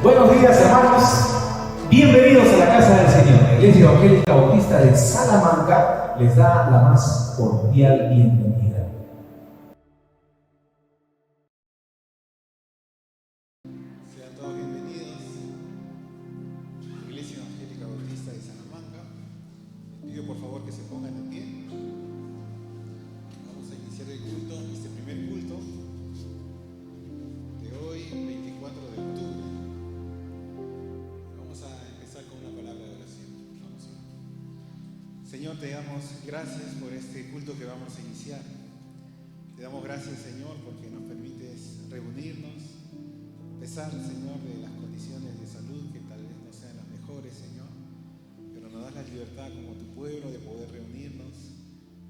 Buenos días, hermanos. Bienvenidos a la casa del Señor. La Iglesia Evangélica Bautista de Salamanca les da la más cordial bienvenida. Sean todos bienvenidos a la Iglesia Evangélica Bautista de Salamanca. Les pido por favor que se pongan de pie. Vamos a iniciar el culto, este primer culto de hoy, 24 de octubre. Vamos a empezar con una palabra de oración. Vamos a orar. Señor, te damos gracias por este culto que vamos a iniciar. Te damos gracias, Señor, porque nos permites reunirnos. A pesar, Señor, de las condiciones de salud que tal vez no sean las mejores, Señor, pero nos das la libertad como tu pueblo de poder reunirnos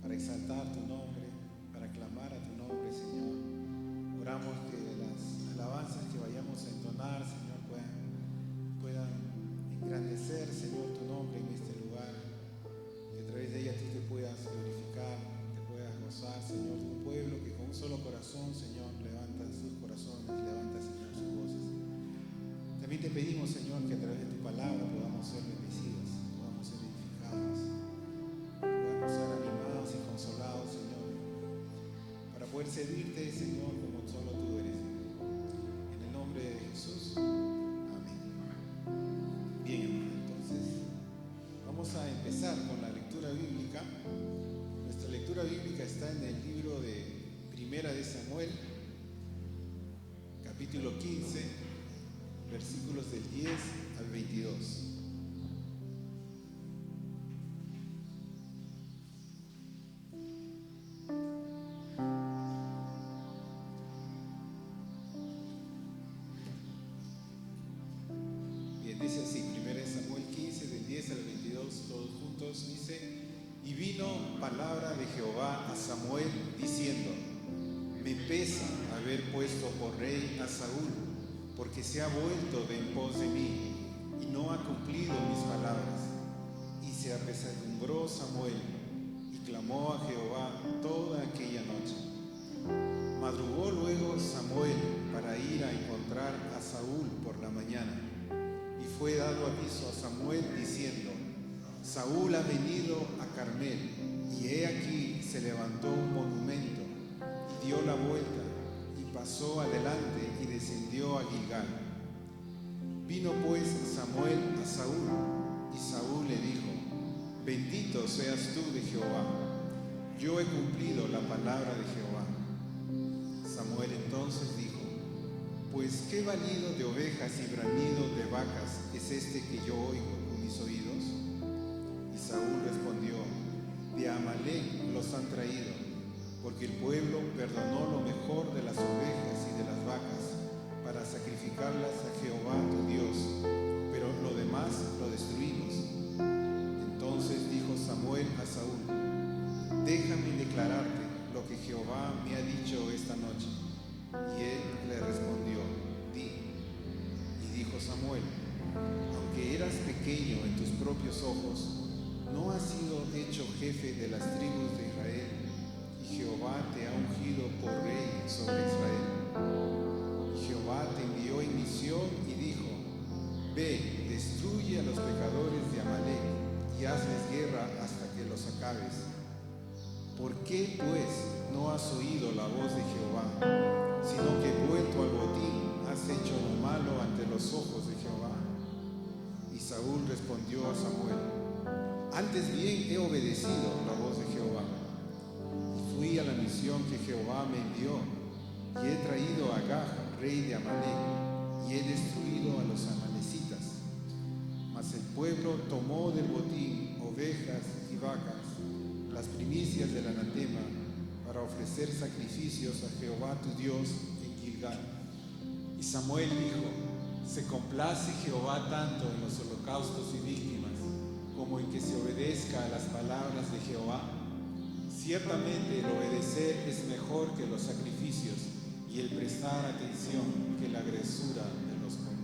para exaltar tu nombre, para clamar a tu nombre, Señor. Oramos que las alabanzas que vayamos a entonar, Señor, puedan engrandecer, Señor, tu nombre en este lugar, que a través de ella tú te puedas glorificar, te puedas gozar, Señor, de un pueblo que con un solo corazón, Señor, levanta sus corazones, levanta, Señor, sus voces. También te pedimos, Señor, que a través de tu palabra podamos ser bendecidos, podamos ser edificados, podamos ser animados y consolados, Señor, para poder servirte, Señor, como solo tú eres. En el nombre de Jesús, amén. Bien, hermano, entonces vamos a empezar con la lectura bíblica. Nuestra lectura bíblica está en el libro de Primera de Samuel, capítulo 15, versículos del 10 al 22. Bien, dice así, 1 Samuel 15, del 10 al 22, todos juntos, dice: Y vino palabra de Jehová a Samuel, diciendo: Me pesa haber puesto por rey a Saúl, porque se ha vuelto de en pos de mí, y no ha cumplido mis palabras. Y se apesadumbró Samuel, y clamó a Jehová toda aquella noche. Madrugó luego Samuel para ir a encontrar a Saúl por la mañana, y fue dado aviso a Samuel diciendo: Saúl ha venido a Carmel, y he aquí se levantó un monumento, y dio la vuelta, y pasó adelante y descendió a Gilgal. Vino pues Samuel a Saúl, y Saúl le dijo: Bendito seas tú de Jehová, yo he cumplido la palabra de Jehová. Samuel entonces dijo: Pues qué balido de ovejas y bramido de vacas es este que yo oigo con mis oídos. Y Saúl respondió: De Amalec los han traído, porque el pueblo perdonó lo mejor de las ovejas y de las vacas para sacrificarlas a Jehová tu Dios, pero lo demás lo destruimos. Entonces dijo Samuel a Saúl: Déjame declararte lo que Jehová me ha dicho esta noche. Y él le respondió: Di. Y dijo Samuel: Aunque eras pequeño en tus propios ojos, ¿no has sido hecho jefe de las tribus de Israel? Y Jehová te ha ungido por rey sobre Israel. Y Jehová te envió en misión y dijo: Ve, destruye a los pecadores de Amalec y hazles guerra hasta que los acabes. ¿Por qué, pues, no has oído la voz de Jehová, sino que vuelto al botín has hecho lo malo ante los ojos de Jehová? Y Saúl respondió a Samuel: Antes bien he obedecido la voz de Jehová, y fui a la misión que Jehová me envió, y he traído a Agag, rey de Amalec, y he destruido a los amalecitas. Mas el pueblo tomó del botín ovejas y vacas, las primicias del anatema, para ofrecer sacrificios a Jehová tu Dios en Gilgal. Y Samuel dijo: Se complace Jehová tanto en los holocaustos y víctimas, como en que se obedezca a las palabras de Jehová. Ciertamente el obedecer es mejor que los sacrificios, y el prestar atención que la agresura de los conjuros.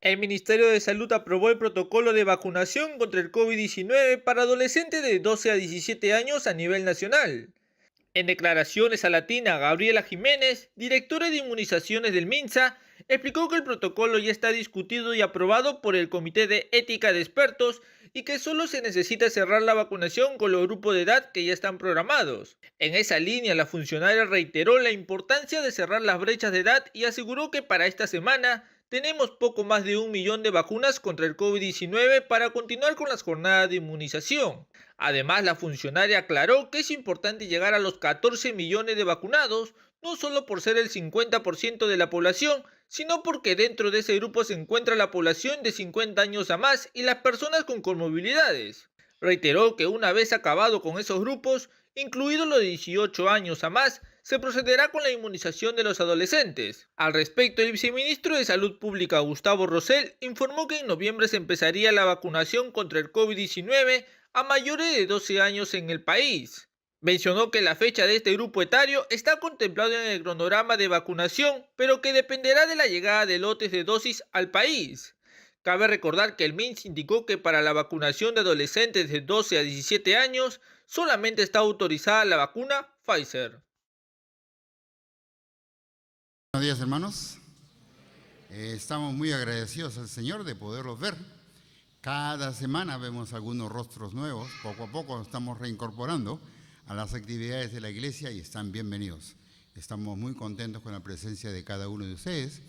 El Ministerio de Salud aprobó el protocolo de vacunación contra el COVID-19 para adolescentes de 12 a 17 años a nivel nacional. En declaraciones a Latina, Gabriela Jiménez, directora de inmunizaciones del MINSA, explicó que el protocolo ya está discutido y aprobado por el Comité de Ética de Expertos y que solo se necesita cerrar la vacunación con los grupos de edad que ya están programados. En esa línea, la funcionaria reiteró la importancia de cerrar las brechas de edad y aseguró que para esta semana tenemos poco más de 1 millón de vacunas contra el COVID-19 para continuar con las jornadas de inmunización. Además, la funcionaria aclaró que es importante llegar a los 14 millones de vacunados, no solo por ser el 50% de la población, sino porque dentro de ese grupo se encuentra la población de 50 años a más y las personas con comorbilidades. Reiteró que una vez acabado con esos grupos, incluidos los de 18 años a más, se procederá con la inmunización de los adolescentes. Al respecto, el viceministro de Salud Pública, Gustavo Rosell, informó que en noviembre se empezaría la vacunación contra el COVID-19 a mayores de 12 años en el país. Mencionó que la fecha de este grupo etario está contemplado en el cronograma de vacunación, pero que dependerá de la llegada de lotes de dosis al país. Cabe recordar que el MINS indicó que para la vacunación de adolescentes de 12 a 17 años solamente está autorizada la vacuna Pfizer. Buenos días, hermanos. Estamos muy agradecidos al Señor de poderlos ver. Cada semana vemos algunos rostros nuevos. Poco a poco nos estamos reincorporando a las actividades de la iglesia y están bienvenidos. Estamos muy contentos con la presencia de cada uno de ustedes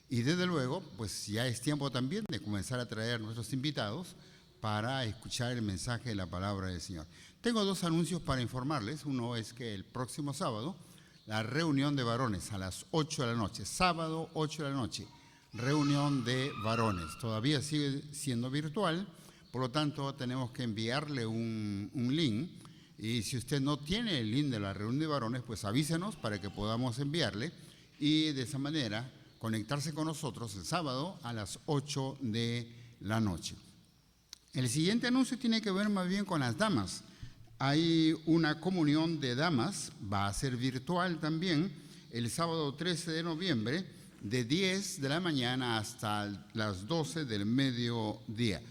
y desde luego, pues ya es tiempo también de comenzar a traer a nuestros invitados para escuchar el mensaje de la palabra del Señor. Tengo dos anuncios para informarles. Uno es que el próximo sábado, la reunión de varones a las 8 de la noche, sábado 8 de la noche, reunión de varones. Todavía sigue siendo virtual, por lo tanto tenemos que enviarle un link y si usted no tiene el link de la reunión de varones, pues avísenos para que podamos enviarle y de esa manera conectarse con nosotros el sábado a las 8 de la noche. El siguiente anuncio tiene que ver más bien con las damas. Hay una comunión de damas, va a ser virtual también, el sábado 13 de noviembre, de 10 de la mañana hasta las 12 del mediodía.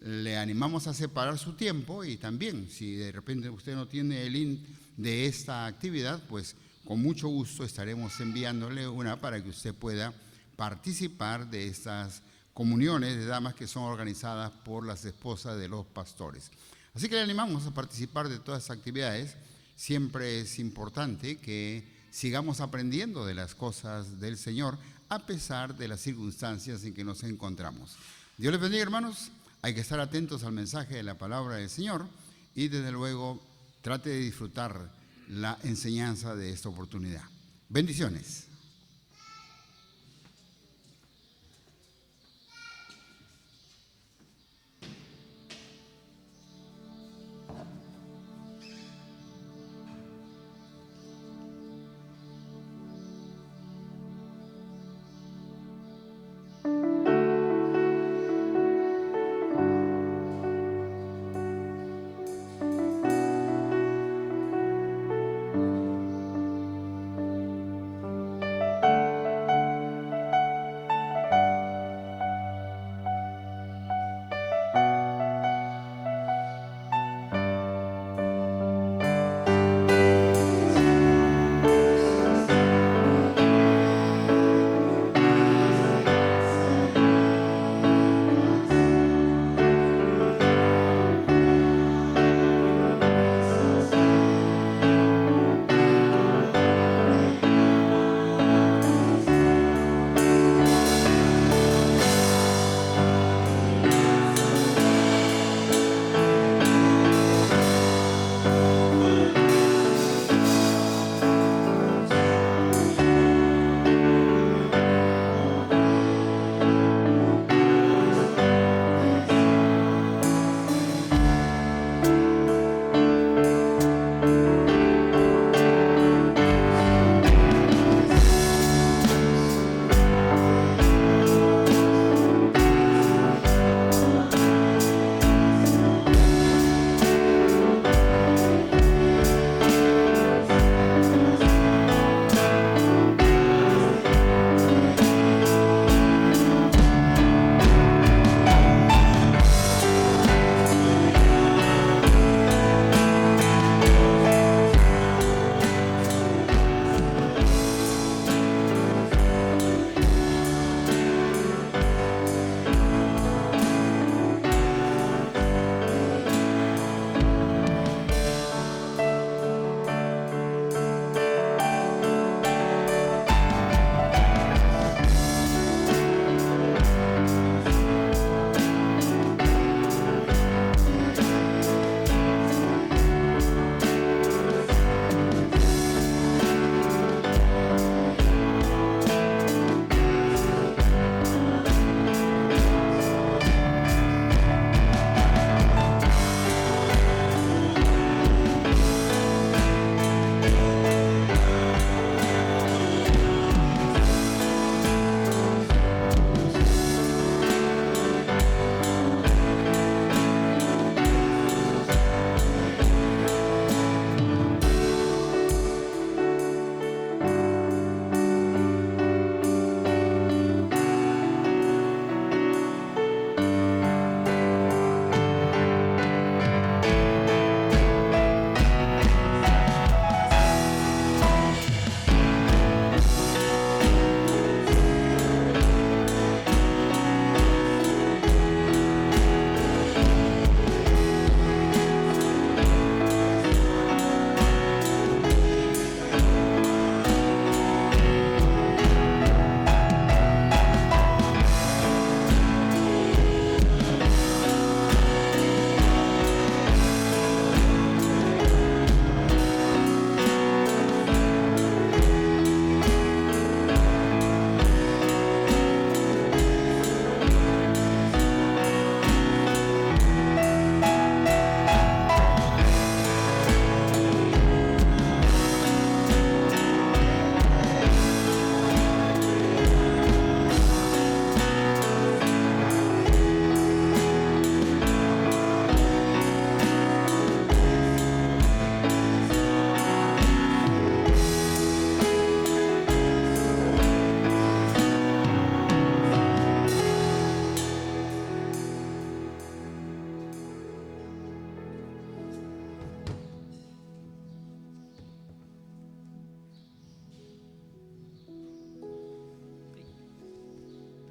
Le animamos a separar su tiempo y también, si de repente usted no tiene el link de esta actividad, pues con mucho gusto estaremos enviándole una para que usted pueda participar de estas comuniones de damas que son organizadas por las esposas de los pastores. Así que le animamos a participar de todas estas actividades. Siempre es importante que sigamos aprendiendo de las cosas del Señor a pesar de las circunstancias en que nos encontramos. Dios les bendiga, hermanos. Hay que estar atentos al mensaje de la palabra del Señor y desde luego trate de disfrutar la enseñanza de esta oportunidad. Bendiciones.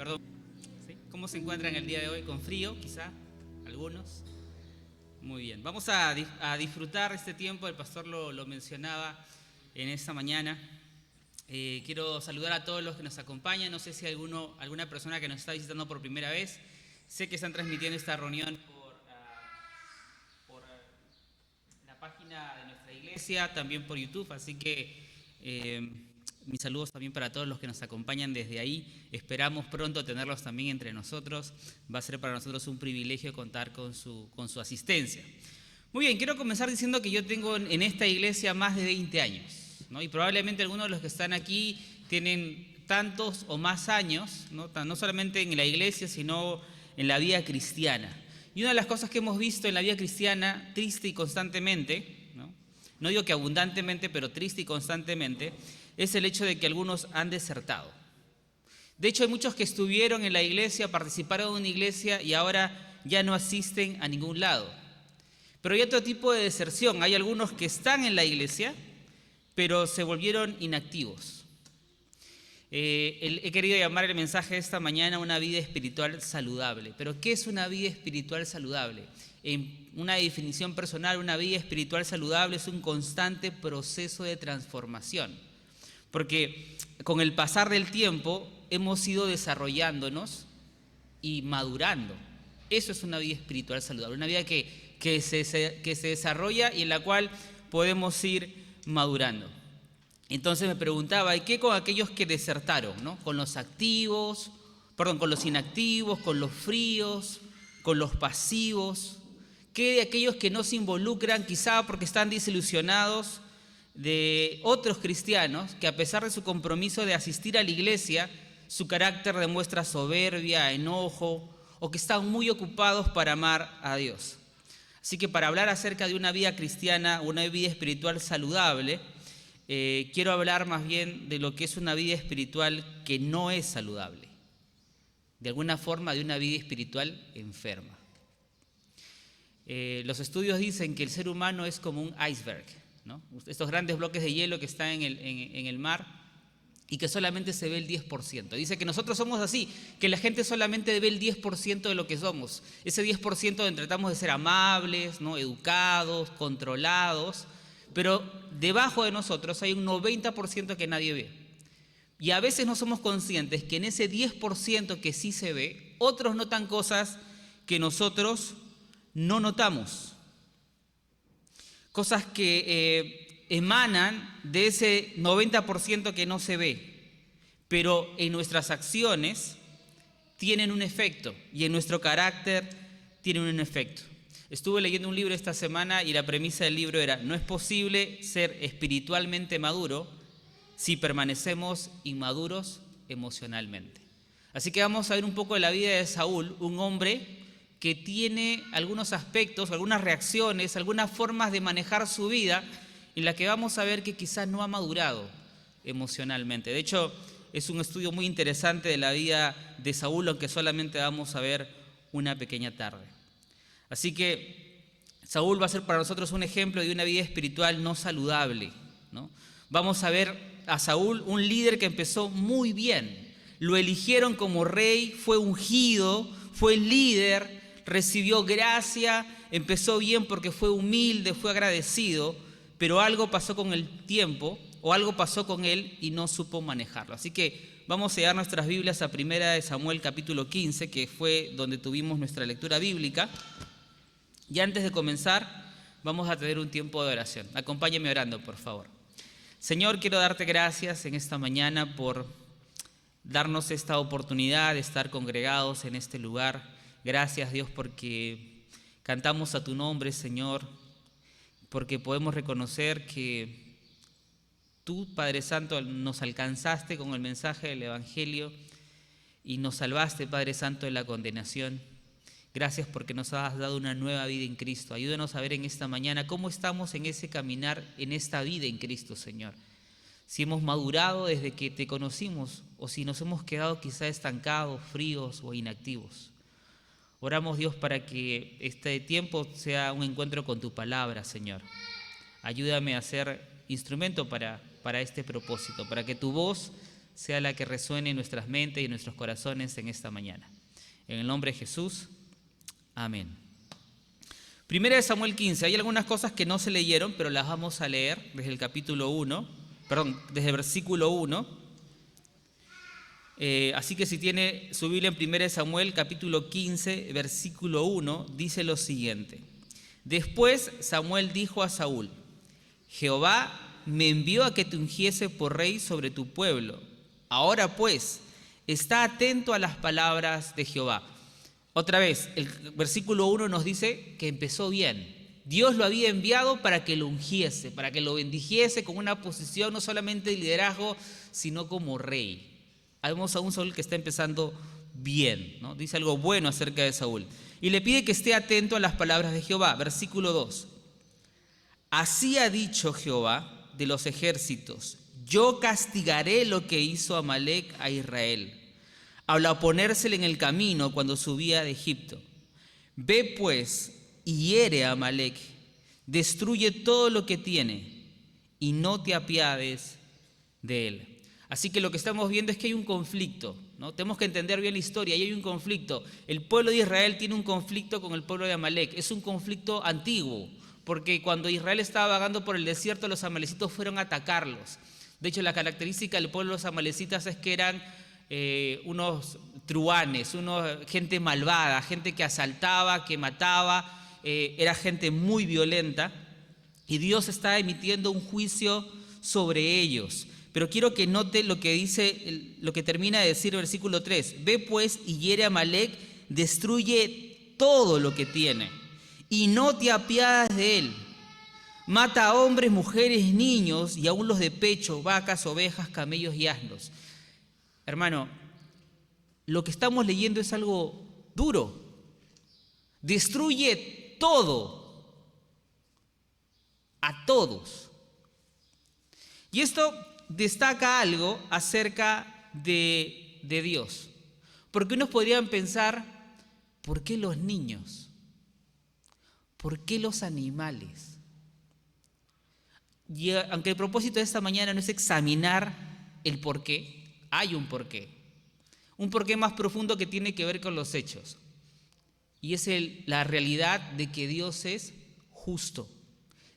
Perdón. ¿Sí? ¿Cómo se encuentran el día de hoy? ¿Con frío, quizá? ¿Algunos? Muy bien. Vamos a disfrutar este tiempo. El pastor lo mencionaba en esta mañana. Quiero saludar a todos los que nos acompañan. No sé si alguna persona que nos está visitando por primera vez. Sé que están transmitiendo esta reunión por la página de nuestra iglesia, también por YouTube. Así que mis saludos también para todos los que nos acompañan desde ahí. Esperamos pronto tenerlos también entre nosotros. Va a ser para nosotros un privilegio contar con su asistencia. Muy bien, quiero comenzar diciendo que yo tengo en esta iglesia más de 20 años, ¿no? Y probablemente algunos de los que están aquí tienen tantos o más años, no solamente en la iglesia, sino en la vida cristiana. Y una de las cosas que hemos visto en la vida cristiana, triste y constantemente, no digo que abundantemente, pero triste y constantemente, es el hecho de que algunos han desertado. De hecho, hay muchos que estuvieron en la iglesia, participaron en una iglesia y ahora ya no asisten a ningún lado. Pero hay otro tipo de deserción. Hay algunos que están en la iglesia, pero se volvieron inactivos. He querido llamar el mensaje de esta mañana una vida espiritual saludable. ¿Pero qué es una vida espiritual saludable? En una definición personal, una vida espiritual saludable es un constante proceso de transformación. Porque con el pasar del tiempo hemos ido desarrollándonos y madurando. Eso es una vida espiritual saludable, una vida que se desarrolla y en la cual podemos ir madurando. Entonces me preguntaba, ¿y qué con aquellos que desertaron, ¿no? Con los inactivos, con los fríos, con los pasivos. ¿Qué de aquellos que no se involucran, quizá porque están desilusionados de otros cristianos que a pesar de su compromiso de asistir a la iglesia, su carácter demuestra soberbia, enojo, o que están muy ocupados para amar a Dios? Así que para hablar acerca de una vida cristiana, una vida espiritual saludable, quiero hablar más bien de lo que es una vida espiritual que no es saludable. De alguna forma, de una vida espiritual enferma. Los estudios dicen que el ser humano es como un iceberg, ¿no? Estos grandes bloques de hielo que están en el mar y que solamente se ve el 10%. Dice que nosotros somos así, que la gente solamente ve el 10% de lo que somos. Ese 10% donde tratamos de ser amables, ¿no? Educados, controlados, pero debajo de nosotros hay un 90% que nadie ve. Y a veces no somos conscientes que en ese 10% que sí se ve, otros notan cosas que nosotros no notamos. Cosas que emanan de ese 90% que no se ve, pero en nuestras acciones tienen un efecto y en nuestro carácter tienen un efecto. Estuve leyendo un libro esta semana y la premisa del libro era: no es posible ser espiritualmente maduro si permanecemos inmaduros emocionalmente. Así que vamos a ver un poco de la vida de Saúl, un hombre que tiene algunos aspectos, algunas reacciones, algunas formas de manejar su vida en la que vamos a ver que quizás no ha madurado emocionalmente. De hecho, es un estudio muy interesante de la vida de Saúl, aunque solamente vamos a ver una pequeña tarde. Así que Saúl va a ser para nosotros un ejemplo de una vida espiritual no saludable, ¿no? Vamos a ver a Saúl, un líder que empezó muy bien. Lo eligieron como rey, fue ungido, fue líder, recibió gracia, empezó bien porque fue humilde, fue agradecido, pero algo pasó con el tiempo o algo pasó con él y no supo manejarlo. Así que vamos a llevar nuestras Biblias a 1 Samuel capítulo 15, que fue donde tuvimos nuestra lectura bíblica. Y antes de comenzar, vamos a tener un tiempo de oración. Acompáñeme orando, por favor. Señor, quiero darte gracias en esta mañana por darnos esta oportunidad de estar congregados en este lugar. Gracias, Dios, porque cantamos a tu nombre, Señor, porque podemos reconocer que tú, Padre Santo, nos alcanzaste con el mensaje del Evangelio y nos salvaste, Padre Santo, de la condenación. Gracias porque nos has dado una nueva vida en Cristo. Ayúdanos a ver en esta mañana cómo estamos en ese caminar, en esta vida en Cristo, Señor. Si hemos madurado desde que te conocimos o si nos hemos quedado quizá estancados, fríos o inactivos. Oramos, Dios, para que este tiempo sea un encuentro con tu palabra, Señor. Ayúdame a ser instrumento para este propósito, para que tu voz sea la que resuene en nuestras mentes y en nuestros corazones en esta mañana. En el nombre de Jesús, amén. Primera de Samuel 15, hay algunas cosas que no se leyeron, pero las vamos a leer desde el capítulo 1, desde el versículo 1. Así que si tiene su Biblia en Primera de Samuel, capítulo 15, versículo 1, dice lo siguiente. Después Samuel dijo a Saúl: Jehová me envió a que te ungiese por rey sobre tu pueblo. Ahora pues, está atento a las palabras de Jehová. Otra vez, el versículo 1 nos dice que empezó bien. Dios lo había enviado para que lo ungiese, para que lo bendijese con una posición no solamente de liderazgo, sino como rey. Vemos a un Saúl que está empezando bien, ¿no? Dice algo bueno acerca de Saúl. Y le pide que esté atento a las palabras de Jehová. Versículo 2. Así ha dicho Jehová de los ejércitos: yo castigaré lo que hizo Amalec a Israel, al oponérsele en el camino cuando subía de Egipto. Ve pues y hiere a Amalec, destruye todo lo que tiene, y no te apiades de él. Así que lo que estamos viendo es que hay un conflicto, ¿no? Tenemos que entender bien la historia, y hay un conflicto. El pueblo de Israel tiene un conflicto con el pueblo de Amalec. Es un conflicto antiguo, porque cuando Israel estaba vagando por el desierto, los amalecitos fueron a atacarlos. De hecho, la característica del pueblo de los amalecitas es que eran unos truanes, gente malvada, gente que asaltaba, que mataba, era gente muy violenta, y Dios está emitiendo un juicio sobre ellos. Pero quiero que note lo que dice, lo que termina de decir el versículo 3. Ve pues y hiere a Amalec, destruye todo lo que tiene, y no te apiadas de él. Mata a hombres, mujeres, niños, y aún los de pecho, vacas, ovejas, camellos y asnos. Hermano, lo que estamos leyendo es algo duro. Destruye todo, a todos. Y esto destaca algo acerca de Dios. Porque unos podrían pensar: ¿por qué los niños? ¿Por qué los animales? Y aunque el propósito de esta mañana no es examinar el por qué, hay un porqué. Un porqué más profundo que tiene que ver con los hechos. Y es la realidad de que Dios es justo.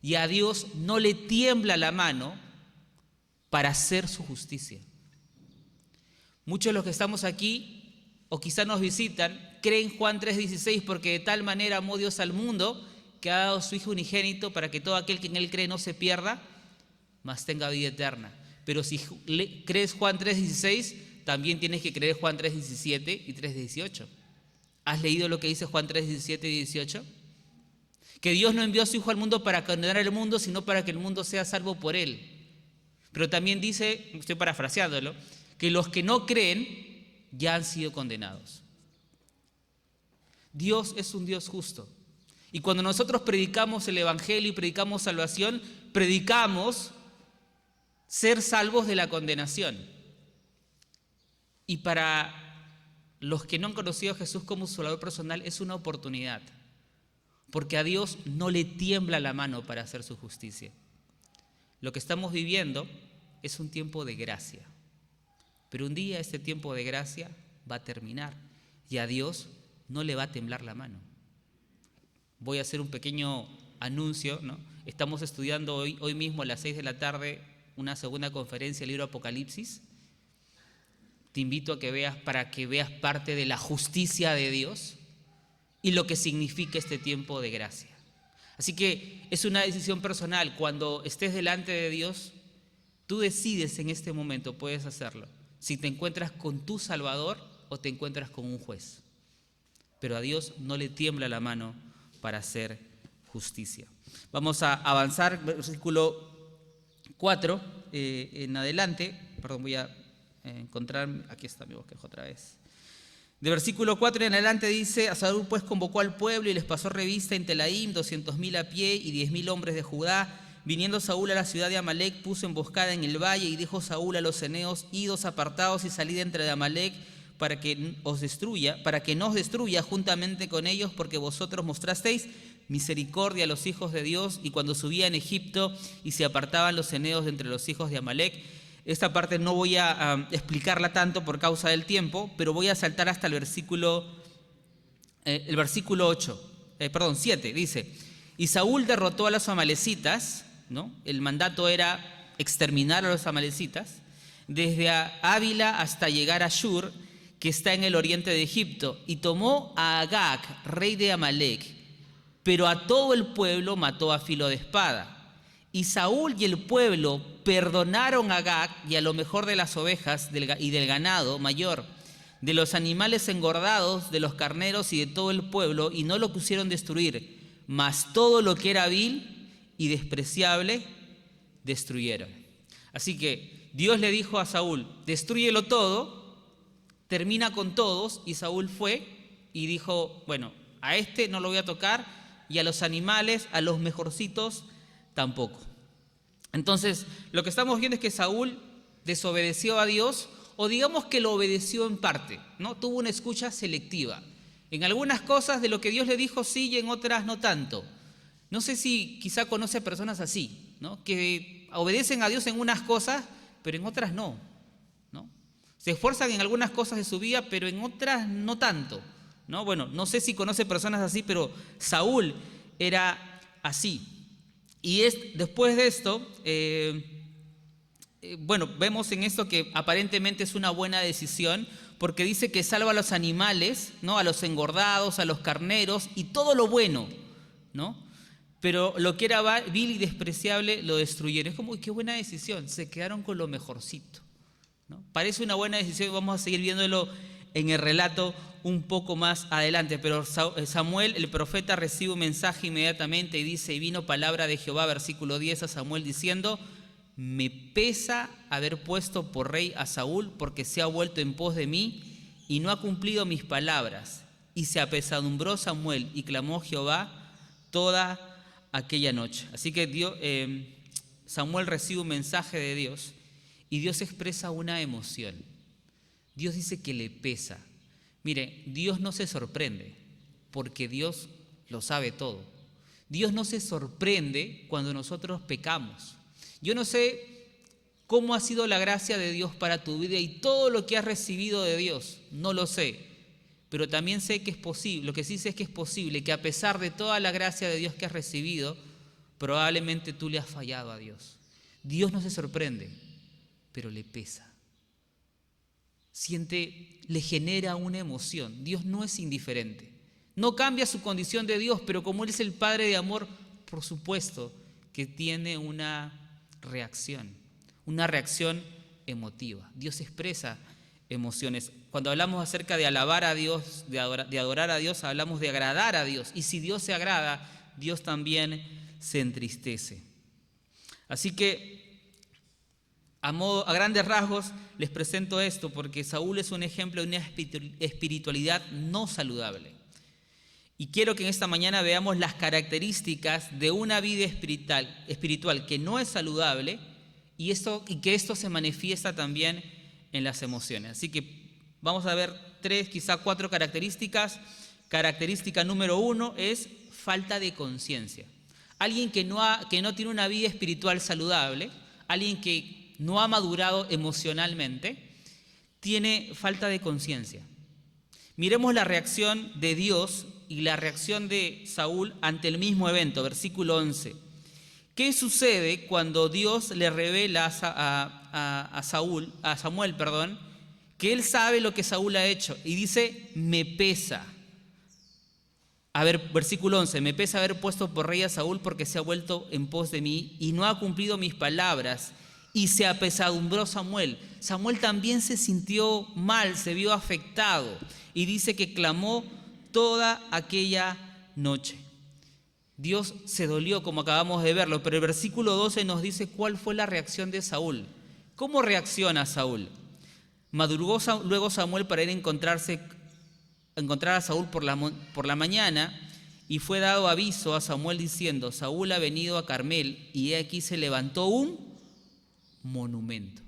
Y a Dios no le tiembla la mano para hacer su justicia. Muchos de los que estamos aquí, o quizás nos visitan, creen Juan 3:16, porque de tal manera amó Dios al mundo, que ha dado a su Hijo unigénito, para que todo aquel que en él cree no se pierda, mas tenga vida eterna. Pero si crees Juan 3:16, también tienes que creer Juan 3:17 y 3:18. ¿Has leído lo que dice Juan 3:17 y 18? Que Dios no envió a su Hijo al mundo para condenar al mundo, sino para que el mundo sea salvo por él. Pero también dice, estoy parafraseándolo, que los que no creen ya han sido condenados. Dios es un Dios justo. Y cuando nosotros predicamos el Evangelio y predicamos salvación, predicamos ser salvos de la condenación. Y para los que no han conocido a Jesús como su Salvador personal, es una oportunidad. Porque a Dios no le tiembla la mano para hacer su justicia. Lo que estamos viviendo es un tiempo de gracia. Pero un día este tiempo de gracia va a terminar. Y a Dios no le va a temblar la mano. Voy a hacer un pequeño anuncio, ¿no? Estamos estudiando hoy mismo a las 6 de la tarde una segunda conferencia del libro Apocalipsis. Te invito a que veas, para que veas parte de la justicia de Dios y lo que significa este tiempo de gracia. Así que es una decisión personal. Cuando estés delante de Dios, tú decides en este momento, puedes hacerlo, si te encuentras con tu Salvador o te encuentras con un juez. Pero a Dios no le tiembla la mano para hacer justicia. Vamos a avanzar, versículo 4 en adelante. Perdón, voy a encontrar, aquí está mi bosquejo otra vez. De versículo 4 en adelante dice: a Saúl pues convocó al pueblo y les pasó revista en Telaim, 200,000 a pie y 10,000 hombres de Judá. Viniendo Saúl a la ciudad de Amalec, puso emboscada en el valle, y dijo Saúl a los ceneos: idos apartados y salid entre de Amalec, para que no os destruya juntamente con ellos, porque vosotros mostrasteis misericordia a los hijos de Dios, y cuando subían a Egipto y se apartaban los ceneos de entre los hijos de Amalec, Esta parte no voy a explicarla tanto por causa del tiempo, pero voy a saltar hasta el versículo 7, dice: y Saúl derrotó a los amalecitas, ¿no? El mandato era exterminar a los amalecitas, desde Ávila hasta llegar a Shur, que está en el oriente de Egipto, y tomó a Agag, rey de Amalec, pero a todo el pueblo mató a filo de espada. Y Saúl y el pueblo perdonaron a Agag y a lo mejor de las ovejas y del ganado mayor, de los animales engordados, de los carneros y de todo el pueblo, y no lo quisieron destruir, mas todo lo que era vil y despreciable destruyeron. Así que Dios le dijo a Saúl: destrúyelo todo, termina con todos. Y Saúl fue y dijo: bueno, a este no lo voy a tocar, y a los animales, a los mejorcitos tampoco. Entonces, lo que estamos viendo es que Saúl desobedeció a Dios, o digamos que lo obedeció en parte, ¿no? Tuvo una escucha selectiva. En algunas cosas de lo que Dios le dijo sí, y en otras no tanto. No sé si quizá conoce personas así, ¿no? Que obedecen a Dios en unas cosas, pero en otras no, ¿no? Se esfuerzan en algunas cosas de su vida, pero en otras no tanto, ¿no? Bueno, no sé si conoce personas así, pero Saúl era así. Y después de esto, vemos en esto que aparentemente es una buena decisión, porque dice que salva a los animales, ¿no? A los engordados, a los carneros y todo lo bueno, ¿no? Pero lo que era vil y despreciable lo destruyeron. Es como, uy, qué buena decisión, se quedaron con lo mejorcito, ¿no? Parece una buena decisión, vamos a seguir viéndolo en el relato un poco más adelante. Pero Samuel, el profeta, recibe un mensaje inmediatamente y dice: y vino palabra de Jehová, versículo 10, a Samuel diciendo: me pesa haber puesto por rey a Saúl, porque se ha vuelto en pos de mí y no ha cumplido mis palabras. Y se apesadumbró Samuel y clamó Jehová toda aquella noche. Así que Samuel recibe un mensaje de Dios y Dios expresa una emoción. Dios dice que le pesa. Mire, Dios no se sorprende, porque Dios lo sabe todo. Dios no se sorprende cuando nosotros pecamos. Yo no sé cómo ha sido la gracia de Dios para tu vida y todo lo que has recibido de Dios, no lo sé. Pero también sé que es posible, lo que sí sé es que es posible que a pesar de toda la gracia de Dios que has recibido, probablemente tú le has fallado a Dios. Dios no se sorprende, pero le pesa. Le genera una emoción. Dios no es indiferente. No cambia su condición de Dios, pero como Él es el Padre de amor, por supuesto que tiene una reacción emotiva. Dios expresa emociones. Cuando hablamos acerca de alabar a Dios, de adorar a Dios, hablamos de agradar a Dios. Y si Dios se agrada, Dios también se entristece. Así que a grandes rasgos les presento esto, porque Saúl es un ejemplo de una espiritualidad no saludable. Y quiero que en esta mañana veamos las características de una vida espiritual que no es saludable, y que esto se manifiesta también en las emociones. Así que vamos a ver 3, quizá 4 características. Característica número 1 es falta de conciencia. Alguien que no tiene una vida espiritual saludable, alguien que no ha madurado emocionalmente, tiene falta de conciencia. Miremos la reacción de Dios y la reacción de Saúl ante el mismo evento, versículo 11. ¿Qué sucede cuando Dios le revela a Samuel, que él sabe lo que Saúl ha hecho? Y dice: me pesa. Versículo 11, me pesa haber puesto por rey a Saúl, porque se ha vuelto en pos de mí y no ha cumplido mis palabras. Y se apesadumbró Samuel. Samuel también se sintió mal, se vio afectado. Y dice que clamó toda aquella noche. Dios se dolió, como acabamos de verlo, pero el versículo 12 nos dice cuál fue la reacción de Saúl. ¿Cómo reacciona Saúl? Madrugó luego Samuel para ir a encontrar a Saúl por la mañana, y fue dado aviso a Samuel diciendo: Saúl ha venido a Carmel, y he aquí se levantó un monumento.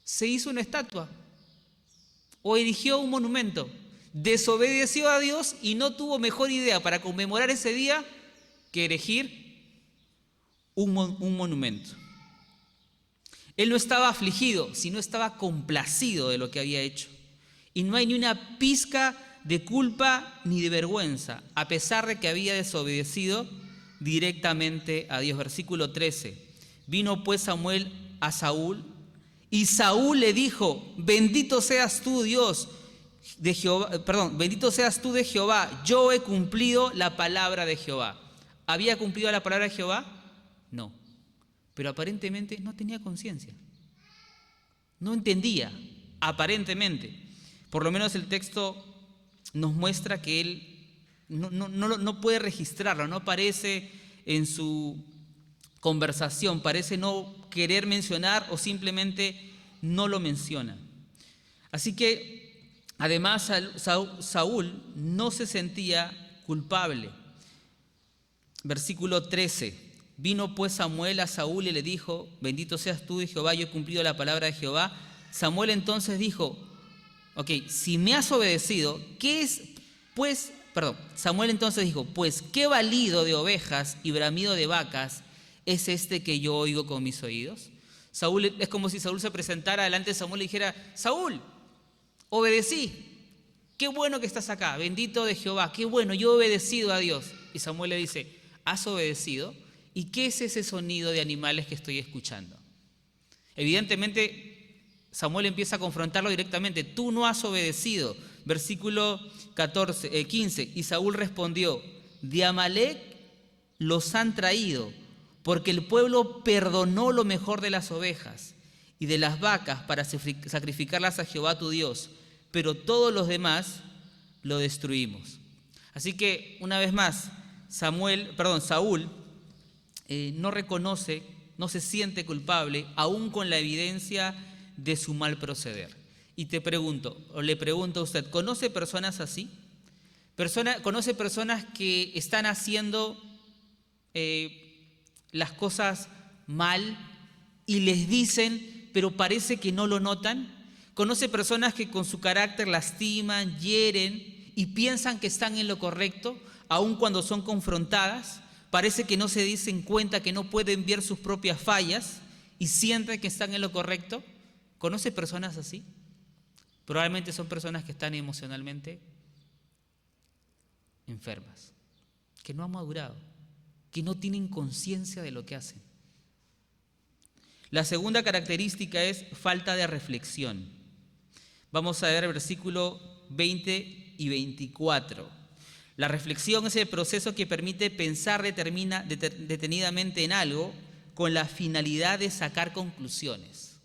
Se hizo una estatua o erigió un monumento. Desobedeció a Dios y no tuvo mejor idea para conmemorar ese día que erigir un monumento. Él no estaba afligido, sino estaba complacido de lo que había hecho. Y no hay ni una pizca de culpa ni de vergüenza, a pesar de que había desobedecido directamente a Dios. Versículo 13. Vino pues Samuel a Saúl, y Saúl le dijo: bendito seas tú, Dios de Jehová, bendito seas tú de Jehová, yo he cumplido la palabra de Jehová. ¿Había cumplido la palabra de Jehová? No. Pero aparentemente no tenía conciencia. No entendía, aparentemente. Por lo menos el texto nos muestra que él no puede registrarlo, no aparece en su conversación, parece no querer mencionar o simplemente no lo menciona. Así que, además, Saúl no se sentía culpable. Versículo 13. Vino pues Samuel a Saúl y le dijo: bendito seas tú de Jehová, yo he cumplido la palabra de Jehová. Samuel entonces dijo: si me has obedecido, Samuel entonces dijo: pues qué balido de ovejas y bramido de vacas es este que yo oigo con mis oídos. Saúl, es como si Saúl se presentara delante de Samuel y dijera: Saúl, obedecí, qué bueno que estás acá, bendito de Jehová, qué bueno, yo he obedecido a Dios. Y Samuel le dice: ¿has obedecido? ¿Y qué es ese sonido de animales que estoy escuchando? Evidentemente, Samuel empieza a confrontarlo directamente: tú no has obedecido. Versículo 15, y Saúl respondió: de Amalec los han traído, porque el pueblo perdonó lo mejor de las ovejas y de las vacas para sacrificarlas a Jehová tu Dios, pero todos los demás lo destruimos. Así que, una vez más, Saúl no reconoce, no se siente culpable, aún con la evidencia de su mal proceder. Y le pregunto a usted: ¿conoce personas así? ¿Conoce personas que están haciendo las cosas mal y les dicen, pero parece que no lo notan? ¿Conoce personas que con su carácter lastiman, hieren y piensan que están en lo correcto, aun cuando son confrontadas? Parece que no se dicen cuenta, que no pueden ver sus propias fallas y sienten que están en lo correcto. ¿Conoce personas así? Probablemente son personas que están emocionalmente enfermas, que no han madurado, que no tienen conciencia de lo que hacen. La segunda característica es falta de reflexión. Vamos a ver el versículo 20 y 24. La reflexión es el proceso que permite pensar detenidamente en algo con la finalidad de sacar conclusiones.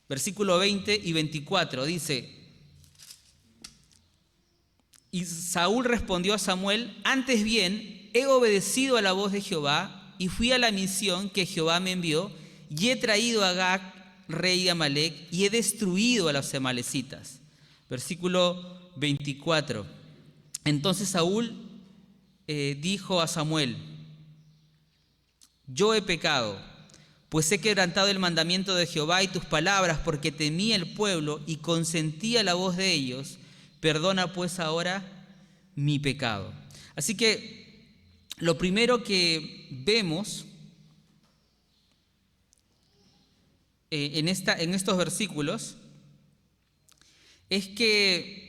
Versículo 20 y 24 dice: y Saúl respondió a Samuel: antes bien, he obedecido a la voz de Jehová y fui a la misión que Jehová me envió, y he traído a Agag, rey de Amalec, y he destruido a los amalecitas. Versículo 24. Entonces Saúl dijo a Samuel: yo he pecado, pues he quebrantado el mandamiento de Jehová y tus palabras, porque temí el pueblo y consentí a la voz de ellos. Perdona pues ahora mi pecado. Así que lo primero que vemos en estos versículos es que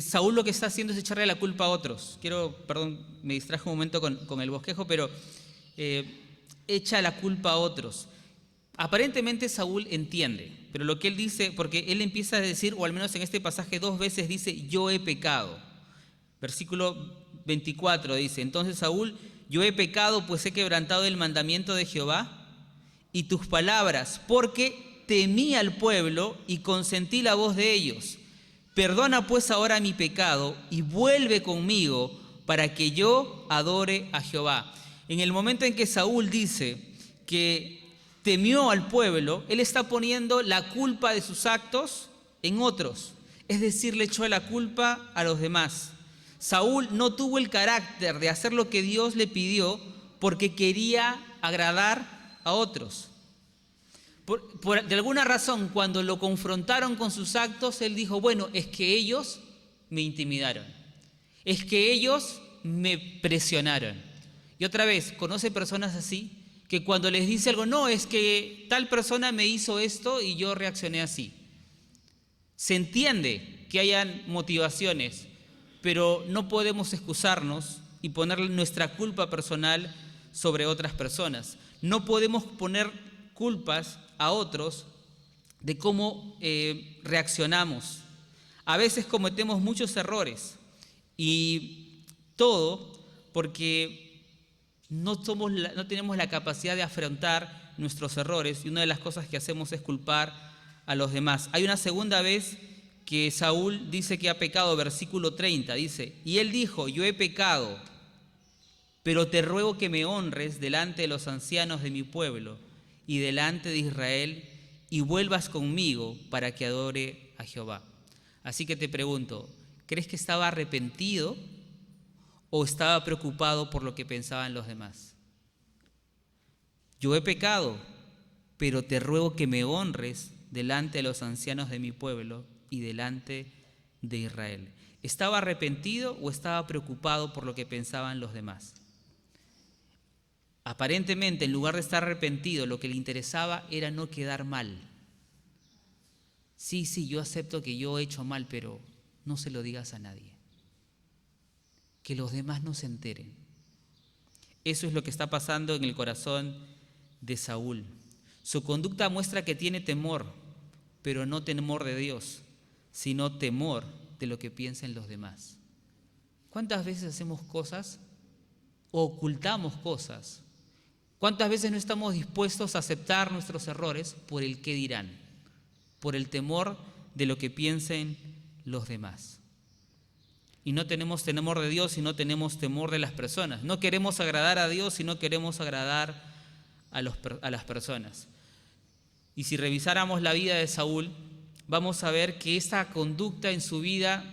Saúl lo que está haciendo es echarle la culpa a otros. Me distraje un momento con el bosquejo, pero echa la culpa a otros. Aparentemente Saúl entiende, pero lo que él dice, porque él empieza a decir, o al menos en este pasaje 2 veces dice: yo he pecado. Versículo 24 dice: entonces Saúl: yo he pecado, pues he quebrantado el mandamiento de Jehová y tus palabras, porque temí al pueblo y consentí la voz de ellos. Perdona pues ahora mi pecado y vuelve conmigo para que yo adore a Jehová. En el momento en que Saúl dice que temió al pueblo, él está poniendo la culpa de sus actos en otros. Es decir, le echó la culpa a los demás. Saúl no tuvo el carácter de hacer lo que Dios le pidió porque quería agradar a otros. De alguna razón, cuando lo confrontaron con sus actos, él dijo: bueno, es que ellos me intimidaron, es que ellos me presionaron. Y otra vez, ¿conoce personas así? que cuando les dice algo, no, es que tal persona me hizo esto y yo reaccioné así. Se entiende que hayan motivaciones, pero no podemos excusarnos y poner nuestra culpa personal sobre otras personas. No podemos poner culpas a otros de cómo reaccionamos. A veces cometemos muchos errores y todo porque no tenemos la capacidad de afrontar nuestros errores, y una de las cosas que hacemos es culpar a los demás. Hay una segunda vez que Saúl dice que ha pecado, versículo 30, dice, y él dijo, yo he pecado, pero te ruego que me honres delante de los ancianos de mi pueblo y delante de Israel, y vuelvas conmigo para que adore a Jehová. Así que te pregunto, ¿crees que estaba arrepentido o estaba preocupado por lo que pensaban los demás? Yo he pecado, pero te ruego que me honres delante de los ancianos de mi pueblo y delante de Israel. ¿Estaba arrepentido o estaba preocupado por lo que pensaban los demás? Aparentemente, en lugar de estar arrepentido, lo que le interesaba era no quedar mal. Sí, yo acepto que yo he hecho mal, pero no se lo digas a nadie. Que los demás no se enteren. Eso es lo que está pasando en el corazón de Saúl. Su conducta muestra que tiene temor, pero no temor de Dios, sino temor de lo que piensen los demás. ¿Cuántas veces hacemos cosas o ocultamos cosas? ¿Cuántas veces no estamos dispuestos a aceptar nuestros errores por el qué dirán? Por el temor de lo que piensen los demás. Y no tenemos temor de Dios y no tenemos temor de las personas. No queremos agradar a Dios y no queremos agradar a las personas. Y si revisáramos la vida de Saúl, vamos a ver que esa conducta en su vida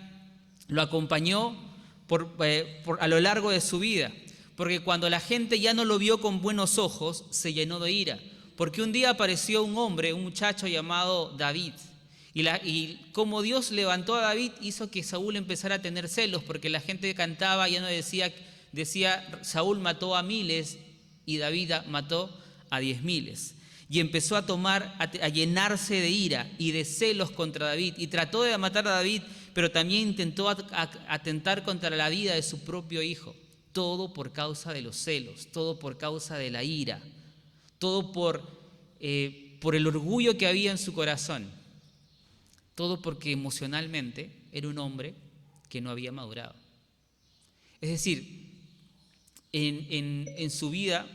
lo acompañó a lo largo de su vida. Porque cuando la gente ya no lo vio con buenos ojos, se llenó de ira. Porque un día apareció un hombre, un muchacho llamado David. Y como Dios levantó a David, hizo que Saúl empezara a tener celos, porque la gente cantaba, ya no decía Saúl mató a miles y David mató a 10.000. Y empezó a llenarse de ira y de celos contra David. Y trató de matar a David, pero también intentó atentar contra la vida de su propio hijo. Todo por causa de los celos, todo por causa de la ira, todo por el orgullo que había en su corazón, todo porque emocionalmente era un hombre que no había madurado. Es decir, en su vida,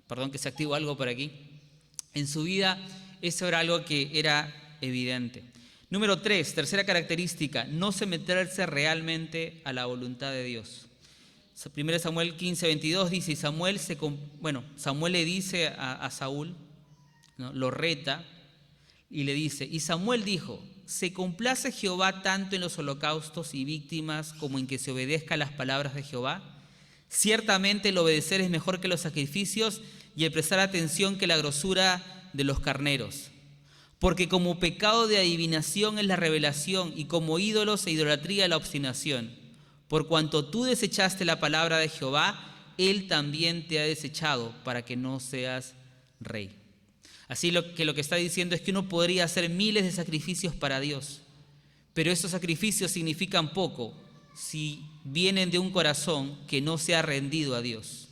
perdón que se activó algo por aquí, en su vida eso era algo que era evidente. Número 3, tercera característica, no someterse realmente a la voluntad de Dios. 1 Samuel 15:22 dice, y Samuel le dice a Saúl, ¿no? Lo reta y le dice, y Samuel dijo, ¿se complace Jehová tanto en los holocaustos y víctimas como en que se obedezca las palabras de Jehová? Ciertamente el obedecer es mejor que los sacrificios y el prestar atención que la grosura de los carneros. Porque como pecado de adivinación es la revelación y como ídolos e idolatría la obstinación. Por cuanto tú desechaste la palabra de Jehová, Él también te ha desechado para que no seas rey. Así lo que está diciendo es que uno podría hacer miles de sacrificios para Dios, pero esos sacrificios significan poco si vienen de un corazón que no se ha rendido a Dios,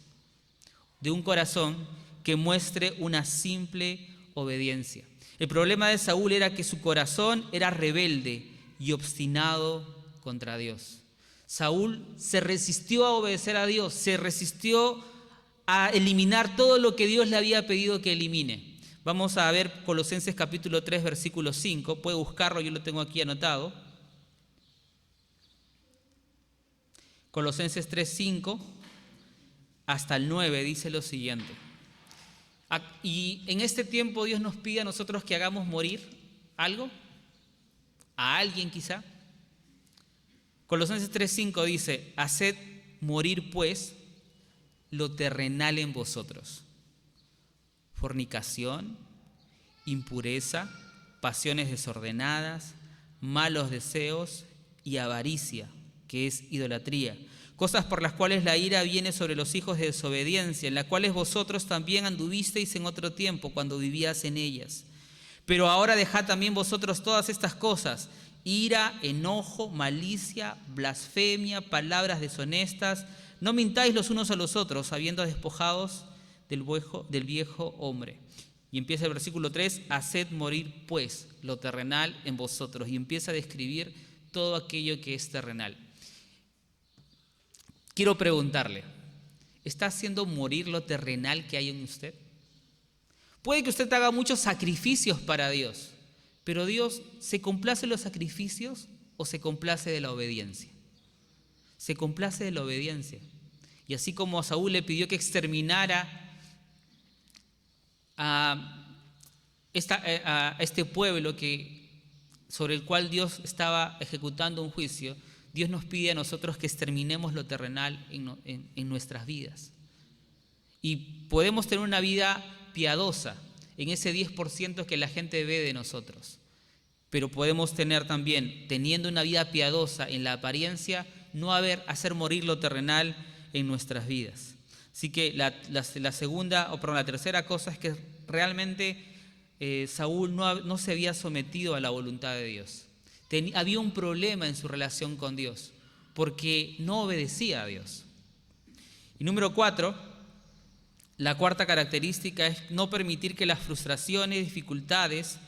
de un corazón que muestre una simple obediencia. El problema de Saúl era que su corazón era rebelde y obstinado contra Dios. Saúl se resistió a obedecer a Dios, se resistió a eliminar todo lo que Dios le había pedido que elimine. Vamos a ver Colosenses capítulo 3, versículo 5. Puede buscarlo, yo lo tengo aquí anotado. Colosenses 3, 5 hasta el 9 dice lo siguiente. Y en este tiempo Dios nos pide a nosotros que hagamos morir algo, a alguien quizá. Colosenses 3:5 dice, haced morir pues lo terrenal en vosotros, fornicación, impureza, pasiones desordenadas, malos deseos y avaricia, que es idolatría, cosas por las cuales la ira viene sobre los hijos de desobediencia, en las cuales vosotros también anduvisteis en otro tiempo cuando vivías en ellas. Pero ahora dejad también vosotros todas estas cosas: ira, enojo, malicia, blasfemia, palabras deshonestas. No mintáis los unos a los otros, habiendo despojados del viejo hombre. Y empieza el versículo 3, haced morir pues lo terrenal en vosotros. Y empieza a describir todo aquello que es terrenal. Quiero preguntarle, ¿está haciendo morir lo terrenal que hay en usted? Puede que usted haga muchos sacrificios para Dios, pero Dios, ¿se complace de los sacrificios o se complace de la obediencia? Se complace de la obediencia. Y así como a Saúl le pidió que exterminara a este pueblo sobre el cual Dios estaba ejecutando un juicio, Dios nos pide a nosotros que exterminemos lo terrenal en nuestras vidas. Y podemos tener una vida piadosa en ese 10% que la gente ve de nosotros, pero podemos tener también, teniendo una vida piadosa en la apariencia, no hacer morir lo terrenal en nuestras vidas. Así que la tercera cosa es que realmente Saúl no se había sometido a la voluntad de Dios. Había un problema en su relación con Dios, porque no obedecía a Dios. Y número 4, la cuarta característica es no permitir que las frustraciones y dificultades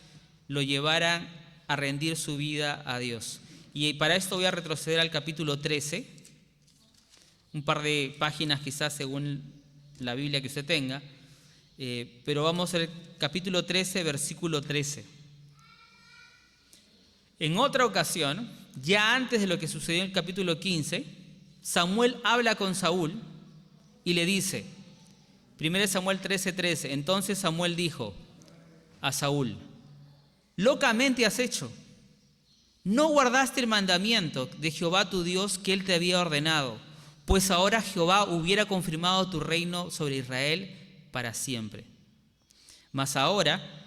lo llevaran a rendir su vida a Dios. Y para esto voy a retroceder al capítulo 13, un par de páginas quizás según la Biblia que usted tenga, pero vamos al capítulo 13, versículo 13. En otra ocasión, ya antes de lo que sucedió en el capítulo 15, Samuel habla con Saúl y le dice, 1 Samuel 13:13, entonces Samuel dijo a Saúl, locamente has hecho, no guardaste el mandamiento de Jehová tu Dios que él te había ordenado, pues ahora Jehová hubiera confirmado tu reino sobre Israel para siempre. Mas ahora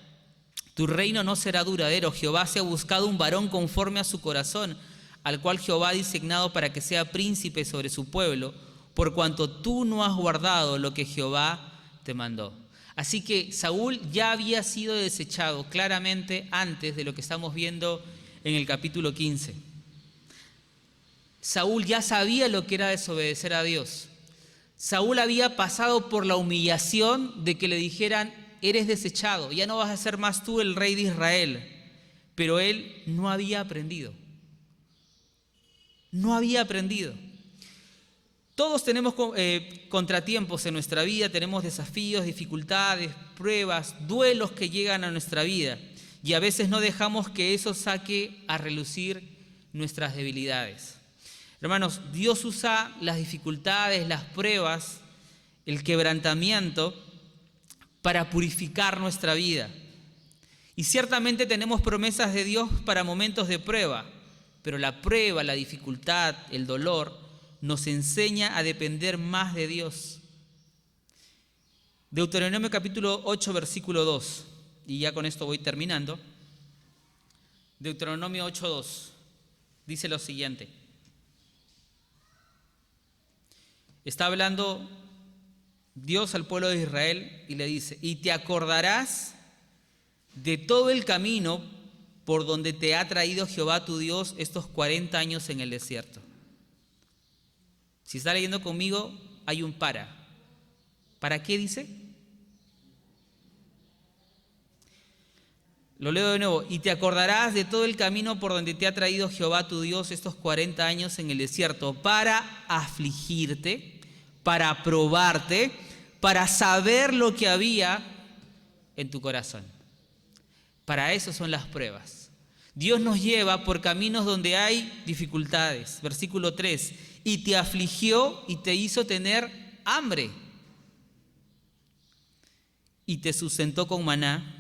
tu reino no será duradero. Jehová se ha buscado un varón conforme a su corazón, al cual Jehová ha designado para que sea príncipe sobre su pueblo, por cuanto tú no has guardado lo que Jehová te mandó. Así que Saúl ya había sido desechado claramente antes de lo que estamos viendo en el capítulo 15. Saúl ya sabía lo que era desobedecer a Dios. Saúl había pasado por la humillación de que le dijeran, eres desechado, ya no vas a ser más tú el rey de Israel. Pero él no había aprendido. No había aprendido. Todos tenemos contratiempos en nuestra vida, tenemos desafíos, dificultades, pruebas, duelos que llegan a nuestra vida. Y a veces no dejamos que eso saque a relucir nuestras debilidades. Hermanos, Dios usa las dificultades, las pruebas, el quebrantamiento para purificar nuestra vida. Y ciertamente tenemos promesas de Dios para momentos de prueba, pero la prueba, la dificultad, el dolor, nos enseña a depender más de Dios. Deuteronomio capítulo 8, versículo 2, y ya con esto voy terminando. Deuteronomio 8:2 dice lo siguiente. Está hablando Dios al pueblo de Israel y le dice, y te acordarás de todo el camino por donde te ha traído Jehová tu Dios estos 40 años en el desierto. Si está leyendo conmigo, hay un para. ¿Para qué dice? Lo leo de nuevo. Y te acordarás de todo el camino por donde te ha traído Jehová tu Dios estos 40 años en el desierto, para afligirte, para probarte, para saber lo que había en tu corazón. Para eso son las pruebas. Dios nos lleva por caminos donde hay dificultades. Versículo 3. Y te afligió y te hizo tener hambre. Y te sustentó con maná,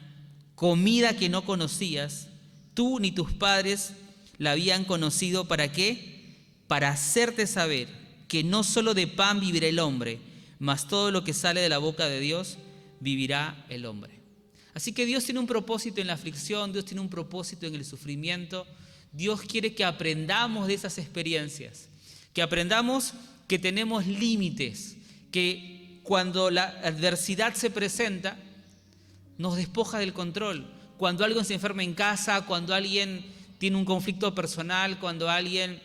comida que no conocías, tú ni tus padres la habían conocido. ¿Para qué? Para hacerte saber que no solo de pan vivirá el hombre, mas todo lo que sale de la boca de Dios vivirá el hombre. Así que Dios tiene un propósito en la aflicción, Dios tiene un propósito en el sufrimiento. Dios quiere que aprendamos de esas experiencias, que aprendamos que tenemos límites, que cuando la adversidad se presenta, nos despoja del control. Cuando alguien se enferma en casa, cuando alguien tiene un conflicto personal, cuando alguien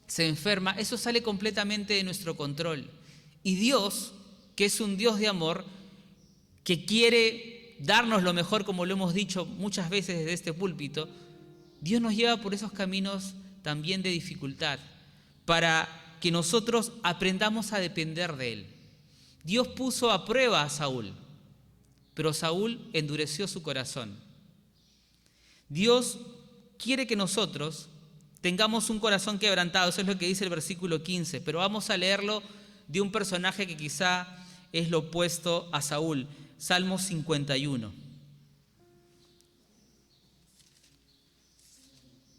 se enferma, eso sale completamente de nuestro control. Y Dios, que es un Dios de amor, que quiere darnos lo mejor, como lo hemos dicho muchas veces desde este púlpito, Dios nos lleva por esos caminos también de dificultad, para que nosotros aprendamos a depender de Él. Dios puso a prueba a Saúl, pero Saúl endureció su corazón. Dios quiere que nosotros tengamos un corazón quebrantado, eso es lo que dice el versículo 15, pero vamos a leerlo de un personaje que quizá es lo opuesto a Saúl, Salmo 51.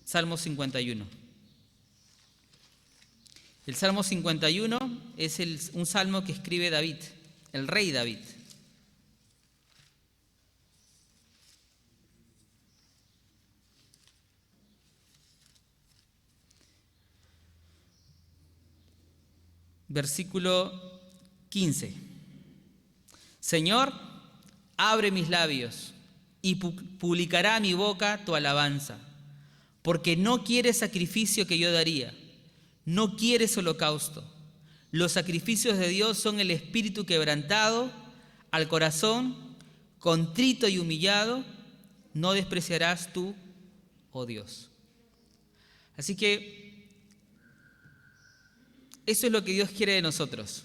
Salmo 51. El Salmo 51 es un salmo que escribe David, el rey David. Versículo 15. Señor, abre mis labios y publicará mi boca tu alabanza, porque no quieres sacrificio que yo daría, no quieres holocausto. Los sacrificios de Dios son el espíritu quebrantado, al corazón contrito y humillado, no despreciarás tú, oh Dios. Así que eso es lo que Dios quiere de nosotros,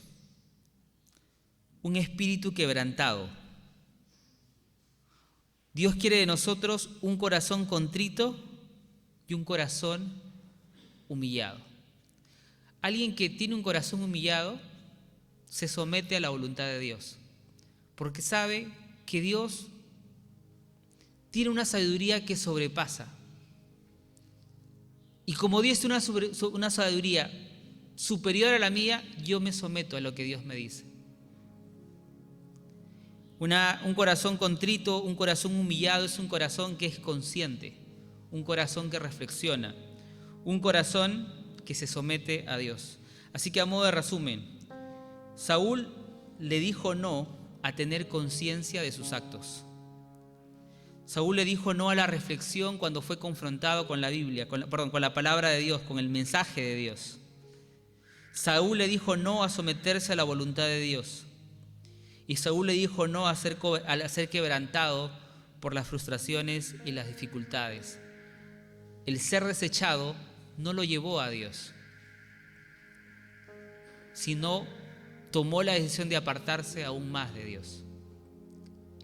un espíritu quebrantado. Dios quiere de nosotros un corazón contrito y un corazón humillado. Alguien que tiene un corazón humillado se somete a la voluntad de Dios, porque sabe que Dios tiene una sabiduría que sobrepasa. Y como Dios tiene una sabiduría superior a la mía, yo me someto a lo que Dios me dice. Un corazón contrito, un corazón humillado es un corazón que es consciente, un corazón que reflexiona, un corazón que se somete a Dios. Así que a modo de resumen, Saúl le dijo no a tener conciencia de sus actos. Saúl le dijo no a la reflexión cuando fue confrontado con la Biblia, con la palabra de Dios, con el mensaje de Dios. Saúl le dijo no a someterse a la voluntad de Dios. Y Saúl le dijo no a ser quebrantado por las frustraciones y las dificultades. El ser desechado no lo llevó a Dios, sino tomó la decisión de apartarse aún más de Dios.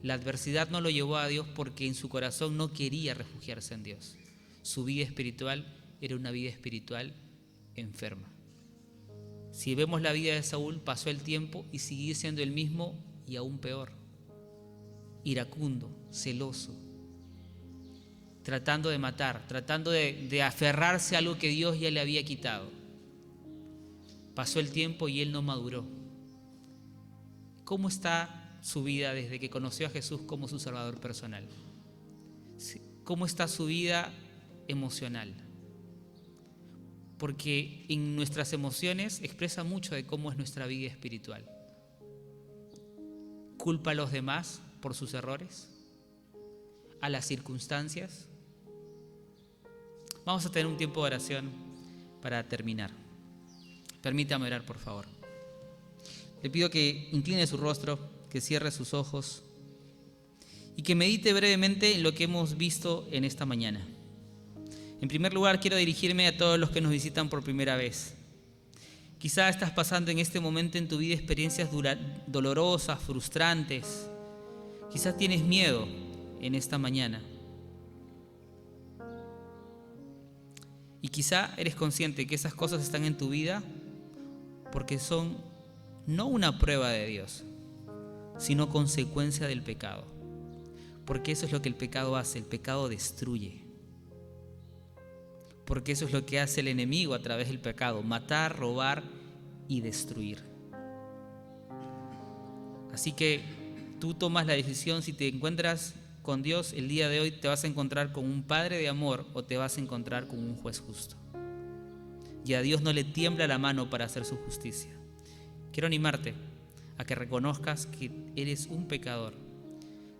La adversidad no lo llevó a Dios porque en su corazón no quería refugiarse en Dios. Su vida espiritual era una vida espiritual enferma. Si vemos la vida de Saúl, pasó el tiempo y siguió siendo el mismo y aún peor. Iracundo, celoso, tratando de matar, tratando de aferrarse a algo que Dios ya le había quitado. Pasó el tiempo y él no maduró. ¿Cómo está su vida desde que conoció a Jesús como su Salvador personal? ¿Cómo está su vida emocional? Porque en nuestras emociones expresa mucho de cómo es nuestra vida espiritual. ¿Culpa a los demás por sus errores? ¿A las circunstancias? Vamos a tener un tiempo de oración para terminar. Permítame orar, por favor. Le pido que incline su rostro, que cierre sus ojos y que medite brevemente en lo que hemos visto en esta mañana. En primer lugar, quiero dirigirme a todos los que nos visitan por primera vez. Quizá estás pasando en este momento en tu vida experiencias dolorosas, frustrantes. Quizá tienes miedo en esta mañana. Y quizá eres consciente que esas cosas están en tu vida porque son no una prueba de Dios, sino consecuencia del pecado. Porque eso es lo que el pecado hace, el pecado destruye. Porque eso es lo que hace el enemigo a través del pecado: matar, robar y destruir. Así que tú tomas la decisión. Si te encuentras con Dios el día de hoy, te vas a encontrar con un Padre de amor o te vas a encontrar con un juez justo. y a Dios no le tiembla la mano para hacer su justicia. Quiero animarte a que reconozcas que eres un pecador,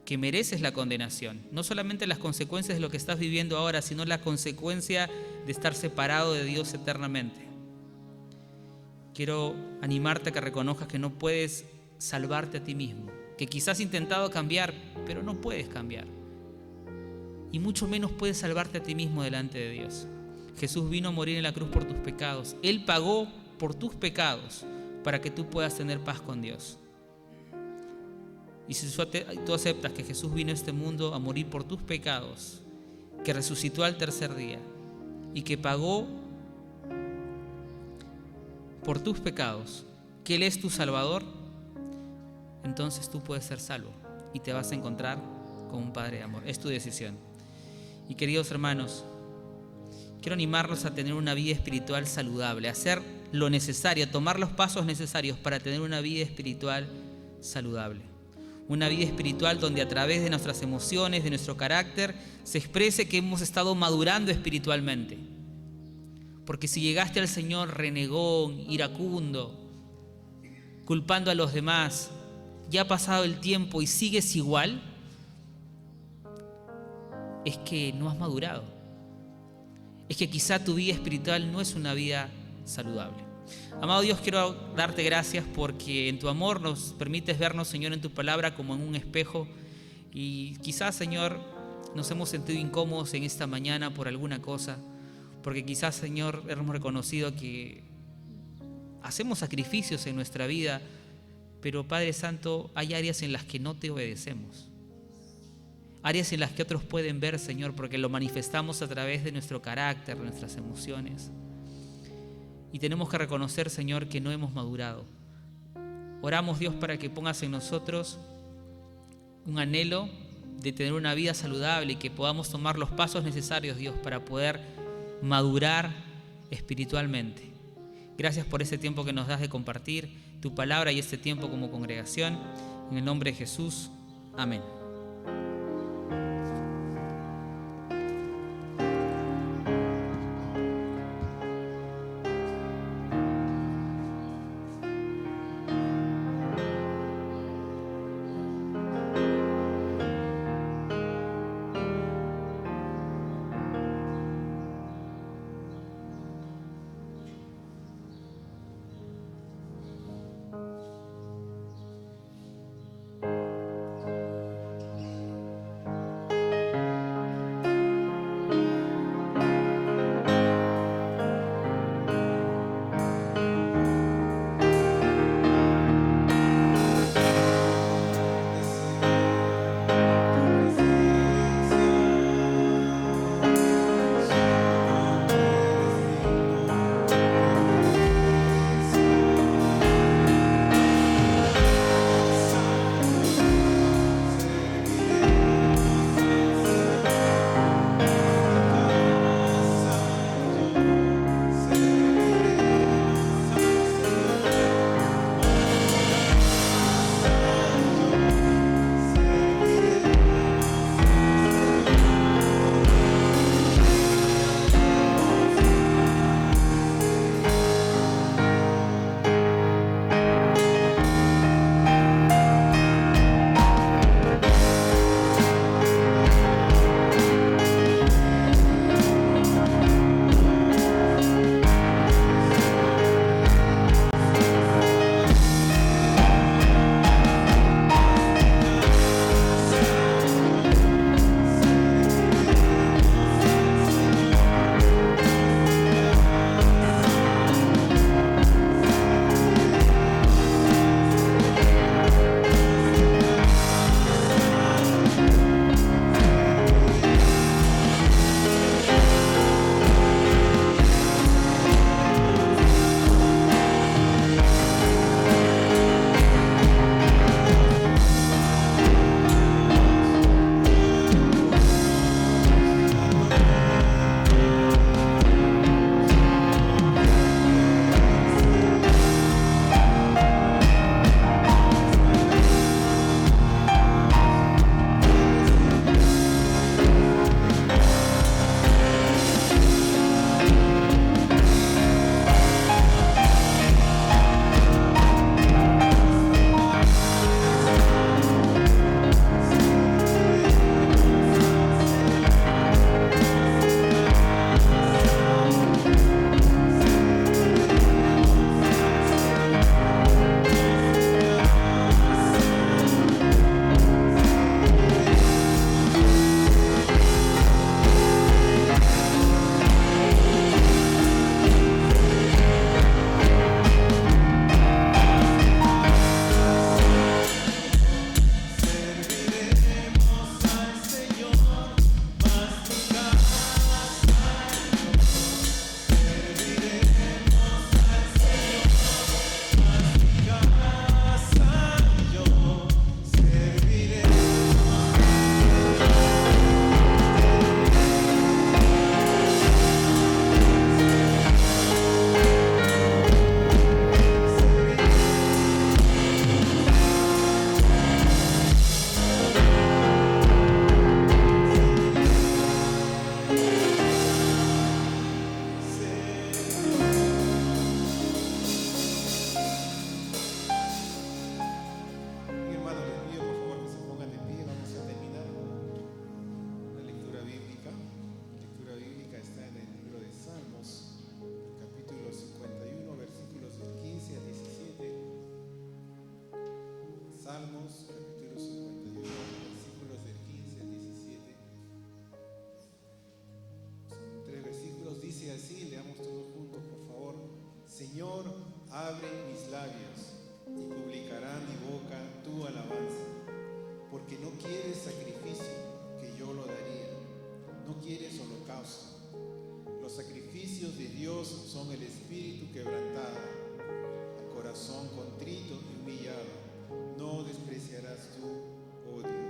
que mereces la condenación, no solamente las consecuencias de lo que estás viviendo ahora, sino la consecuencia de estar separado de Dios eternamente. Quiero animarte a que reconozcas que no puedes salvarte a ti mismo, que quizás has intentado cambiar, pero no puedes cambiar. Y mucho menos puedes salvarte a ti mismo delante de Dios. Jesús vino a morir en la cruz por tus pecados. Él pagó por tus pecados para que tú puedas tener paz con Dios. Y si tú aceptas que Jesús vino a este mundo a morir por tus pecados, que resucitó al tercer día y que pagó por tus pecados, que Él es tu Salvador, entonces tú puedes ser salvo y te vas a encontrar con un Padre de amor. Es tu decisión. Y queridos hermanos, quiero animarlos a tener una vida espiritual saludable, a hacer lo necesario, a tomar los pasos necesarios para tener una vida espiritual saludable. Una vida espiritual donde a través de nuestras emociones, de nuestro carácter, se exprese que hemos estado madurando espiritualmente. Porque si llegaste al Señor renegón, iracundo, culpando a los demás, ya ha pasado el tiempo y sigues igual, es que no has madurado. Es que quizá tu vida espiritual no es una vida saludable. Amado Dios, quiero darte gracias porque en tu amor nos permites vernos, Señor, en tu palabra como en un espejo. Y quizás, Señor, nos hemos sentido incómodos en esta mañana por alguna cosa, porque quizás, Señor, hemos reconocido que hacemos sacrificios en nuestra vida, pero Padre Santo, hay áreas en las que no te obedecemos. Áreas en las que otros pueden ver, Señor, porque lo manifestamos a través de nuestro carácter, de nuestras emociones. Y tenemos que reconocer, Señor, que no hemos madurado. Oramos, Dios, para que pongas en nosotros un anhelo de tener una vida saludable y que podamos tomar los pasos necesarios, Dios, para poder madurar espiritualmente. Gracias por este tiempo que nos das de compartir tu palabra y este tiempo como congregación. En el nombre de Jesús. Amén. alabanza, porque no quieres sacrificio, que yo lo daría, no quieres holocausto. Los sacrificios de Dios son el espíritu quebrantado, el corazón contrito y humillado, no despreciarás tú, oh Dios.